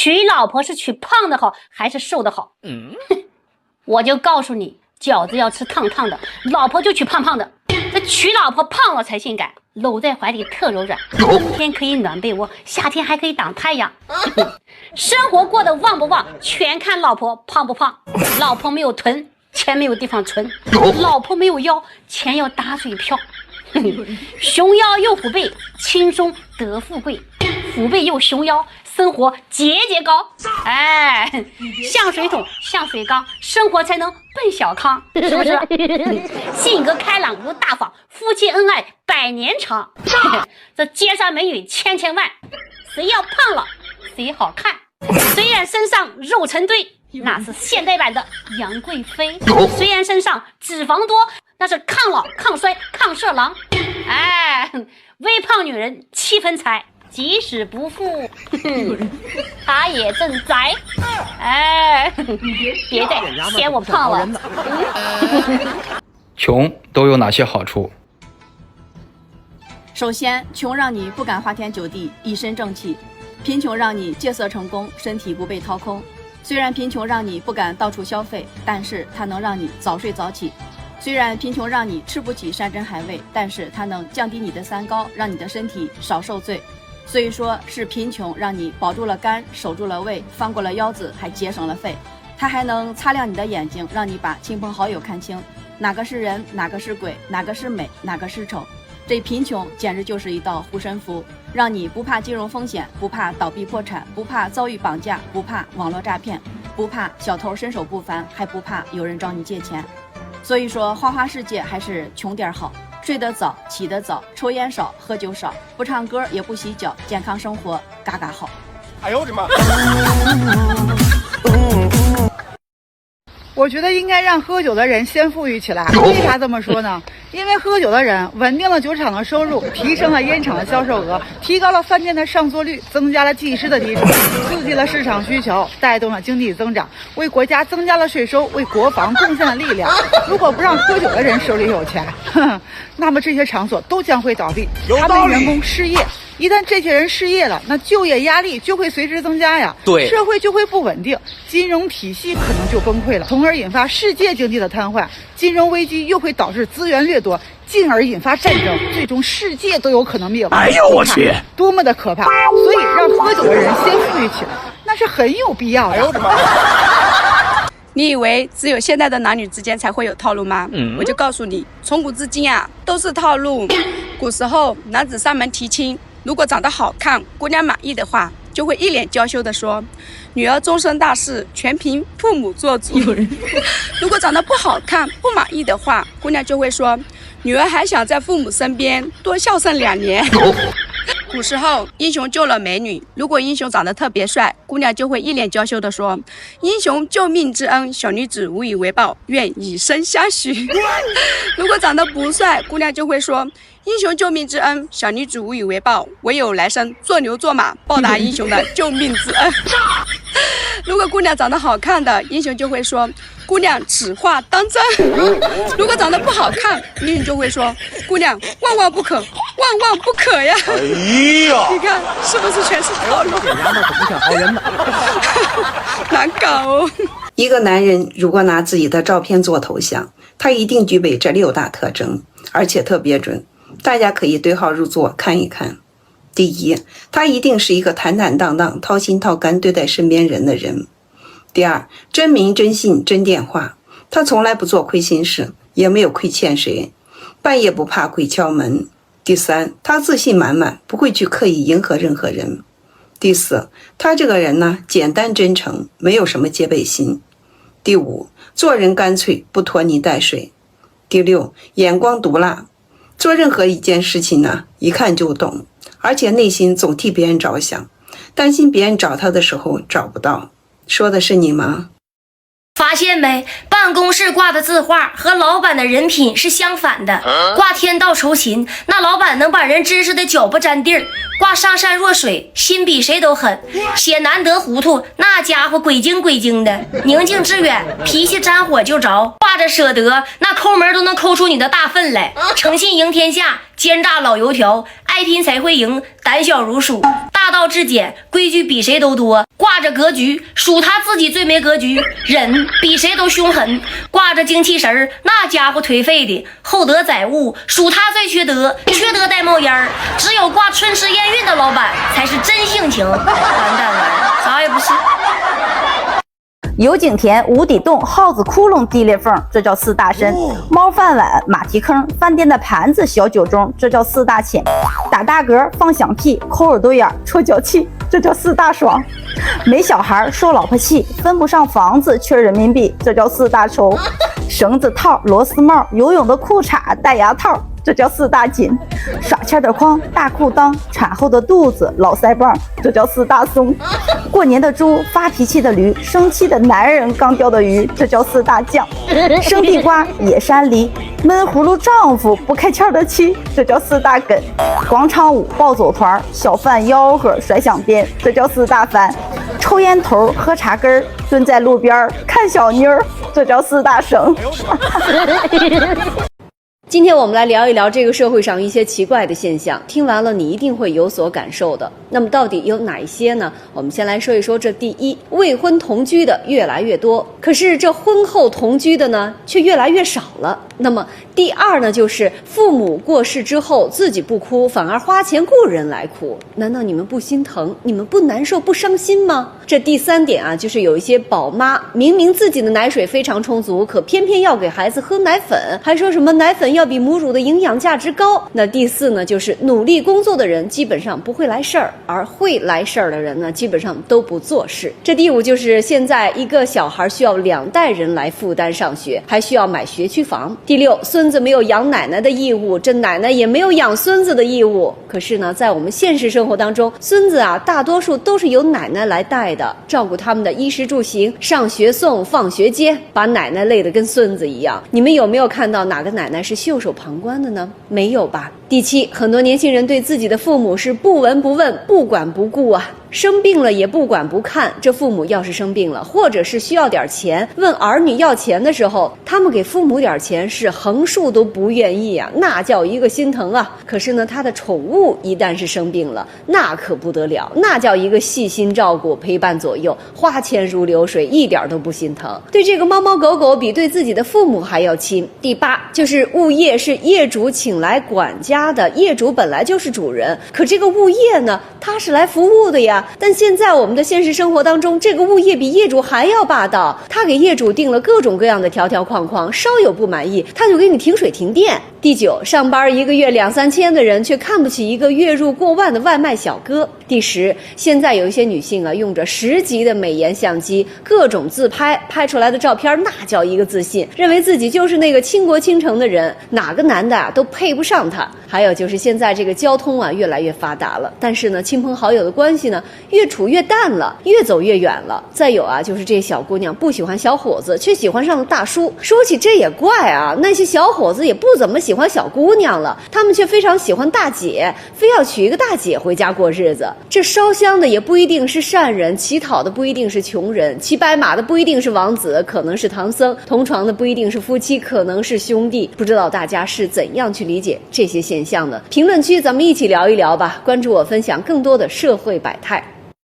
娶老婆是娶胖的好还是瘦的好？我就告诉你，饺子要吃烫烫的，老婆就娶胖胖的。这娶老婆胖了才性感，搂在怀里特柔软，冬天可以暖被窝，夏天还可以挡太阳。生活过得旺不旺，全看老婆胖不胖。老婆没有臀，钱没有地方存；老婆没有腰，钱要打水漂。熊腰又虎背，轻松得富贵；虎背又熊腰，生活节节高。哎，像水桶像水缸，生活才能奔小康，是不是？性格开朗又大方，夫妻恩爱100年长。这街上美女千千万，谁要胖了谁好看。虽然身上肉成堆，那是现代版的杨贵妃；虽然身上脂肪多，那是抗老抗衰抗色狼。哎，微胖女人7分财，即使不富她也正宅。哎，别再嫌我胖了。穷都有哪些好处？首先，穷让你不敢花天酒地，一身正气；贫穷让你戒色成功，身体不被掏空。虽然贫穷让你不敢到处消费，但是它能让你早睡早起；虽然贫穷让你吃不起山珍海味，但是它能降低你的三高，让你的身体少受罪。所以说是贫穷让你保住了肝，守住了胃，放过了腰子，还节省了肺。它还能擦亮你的眼睛，让你把亲朋好友看清，哪个是人，哪个是鬼，哪个是美，哪个是丑。这贫穷简直就是一道护身符，让你不怕金融风险，不怕倒闭破产，不怕遭遇绑架，不怕网络诈骗，不怕小偷身手不凡，还不怕有人找你借钱。所以说花花世界还是穷点好，睡得早，起得早，抽烟少，喝酒少，不唱歌也不洗脚，健康生活嘎嘎好。哎呦我的妈！我觉得应该让喝酒的人先富裕起来。为啥这么说呢？因为喝酒的人稳定了酒厂的收入，提升了烟厂的销售额，提高了饭店的上座率，增加了技师的提成，刺激了市场需求，带动了经济增长，为国家增加了税收，为国防贡献了力量。如果不让喝酒的人手里有钱，那么这些场所都将会倒闭，他们员工失业。一旦这些人失业了，那就业压力就会随之增加呀，对，社会就会不稳定，金融体系可能就崩溃了，从而引发世界经济的瘫痪，金融危机又会导致资源掠夺，进而引发战争，最终世界都有可能灭亡。哎呦我去，多么的可怕！所以让喝酒的人先富裕起来，那是很有必要的。哎呦我的妈！你以为只有现在的男女之间才会有套路吗？我就告诉你，从古至今啊，都是套路。古时候男子上门提亲，如果长得好看，姑娘满意的话，就会一脸娇羞地说：“女儿终身大事，全凭父母做主。”如果长得不好看、不满意的话，姑娘就会说：“女儿还想在父母身边多孝顺2年。”古时候，英雄救了美女，如果英雄长得特别帅，姑娘就会一脸娇羞地说：“英雄救命之恩，小女子无以为报，愿以身相许。”如果长得不帅，姑娘就会说：“英雄救命之恩，小女子无以为报，唯有来生做牛做马，报答英雄的救命之恩。”如果姑娘长得好看的，英雄就会说：“姑娘此话当真。”如果长得不好看，英雄就会说：“姑娘万万不可，万万不可呀！”哎呀，你看是不是全是套路？这娘们可不像好人呢。难搞哦。一个男人如果拿自己的照片做头像，他一定具备这6大特征，而且特别准。大家可以对号入座看一看。第一，他一定是一个坦坦荡荡、掏心掏肝对待身边人的人。第二，真名真姓真电话，他从来不做亏心事，也没有亏欠谁，半夜不怕鬼敲门。第三，他自信满满，不会去刻意迎合任何人。第四，他这个人呢，简单真诚，没有什么戒备心。第五，做人干脆，不拖泥带水。第六，眼光毒辣，做任何一件事情呢，一看就懂，而且内心总替别人着想，担心别人找他的时候找不到。说的是你吗？发现没？办公室挂的字画和老板的人品是相反的。挂天道酬勤，那老板能把人知识的脚不沾地儿；挂上善若水，心比谁都狠。写难得糊涂，那家伙鬼精鬼精的。宁静致远，脾气沾火就着。挂着舍得，那抠门都能抠出你的大粪来。诚信赢天下，奸诈老油条，爱拼才会赢，胆小如鼠，大道至简，规矩比谁都多，挂着格局，数他自己最没格局，忍比谁都凶狠，挂着精气神儿，那家伙颓废的，厚德载物，数他最缺德，缺德带冒烟儿，只有挂春时验孕的老板才是真性情，完蛋了，啥也不是。油井田、无底洞、耗子窟窿、地裂缝，这叫四大深；猫饭碗、马蹄坑、饭店的盘子、小酒盅，这叫四大浅；打大嗝、放响屁、抠耳朵眼、戳脚气，这叫四大爽；没小孩、受老婆气、分不上房子、缺人民币，这叫四大愁；绳子套、螺丝帽、游泳的裤衩、戴牙套，这叫四大紧；耍欠的筐、大裤裆、产后的肚子、老腮帮，这叫四大松；过年的猪、发脾气的驴、生气的男人、刚钓的鱼，这叫四大酱；生地瓜、野山梨、闷葫芦丈夫、不开窍的妻，这叫四大梗；广场舞、暴走团、小贩吆喝、甩响鞭，这叫四大翻；抽烟头、喝茶根、蹲在路边看小妞，这叫四大绳。今天我们来聊一聊这个社会上一些奇怪的现象，听完了你一定会有所感受的。那么到底有哪一些呢？我们先来说一说这第一，未婚同居的越来越多，可是这婚后同居的呢却越来越少了。那么第二呢，就是父母过世之后自己不哭，反而花钱雇人来哭，难道你们不心疼，你们不难受不伤心吗？这第三点啊，就是有一些宝妈明明自己的奶水非常充足，可偏偏要给孩子喝奶粉，还说什么奶粉要比母乳的营养价值高。那第四呢，就是努力工作的人基本上不会来事儿，而会来事儿的人呢基本上都不做事。这第五就是现在一个小孩需要2代人来负担上学，还需要买学区房。第六，孙子没有养奶奶的义务，这奶奶也没有养孙子的义务。可是呢，在我们现实生活当中，孙子啊大多数都是由奶奶来带的，照顾他们的衣食住行，上学送放学接，把奶奶累得跟孙子一样。你们有没有看到哪个奶奶是袖手旁观的呢？没有吧。第七，很多年轻人对自己的父母是不闻不问，不管不顾啊，生病了也不管不看。这父母要是生病了，或者是需要点钱，问儿女要钱的时候，他们给父母点钱是横竖都不愿意啊，那叫一个心疼啊。可是呢，他的宠物一旦是生病了，那可不得了，那叫一个细心照顾，陪伴左右，花钱如流水，一点都不心疼。对这个猫猫狗狗比对自己的父母还要亲。第八，就是物业是业主请来管家的，业主本来就是主人，可这个物业呢，他是来服务的呀。但现在我们的现实生活当中，这个物业比业主还要霸道，他给业主定了各种各样的条条框框，稍有不满意他就给你停水停电。第九，上班一个月2、3千的人却看不起一个月入过万的外卖小哥。第十，现在有一些女性啊，用着10级的美颜相机，各种自拍，拍出来的照片那叫一个自信，认为自己就是那个倾国倾城的人，哪个男的啊都配不上他。还有就是现在这个交通啊越来越发达了，但是呢亲朋好友的关系呢越处越淡了，越走越远了。再有啊，就是这些小姑娘不喜欢小伙子，却喜欢上了大叔。说起这也怪啊，那些小伙子也不怎么喜欢小姑娘了，他们却非常喜欢大姐，非要娶一个大姐回家过日子。这烧香的也不一定是善人，乞讨的不一定是穷人，骑白马的不一定是王子，可能是唐僧，同床的不一定是夫妻，可能是兄弟。不知道大家是怎样去理解这些现象呢？评论区咱们一起聊一聊吧，关注我，分享更多的社会百态。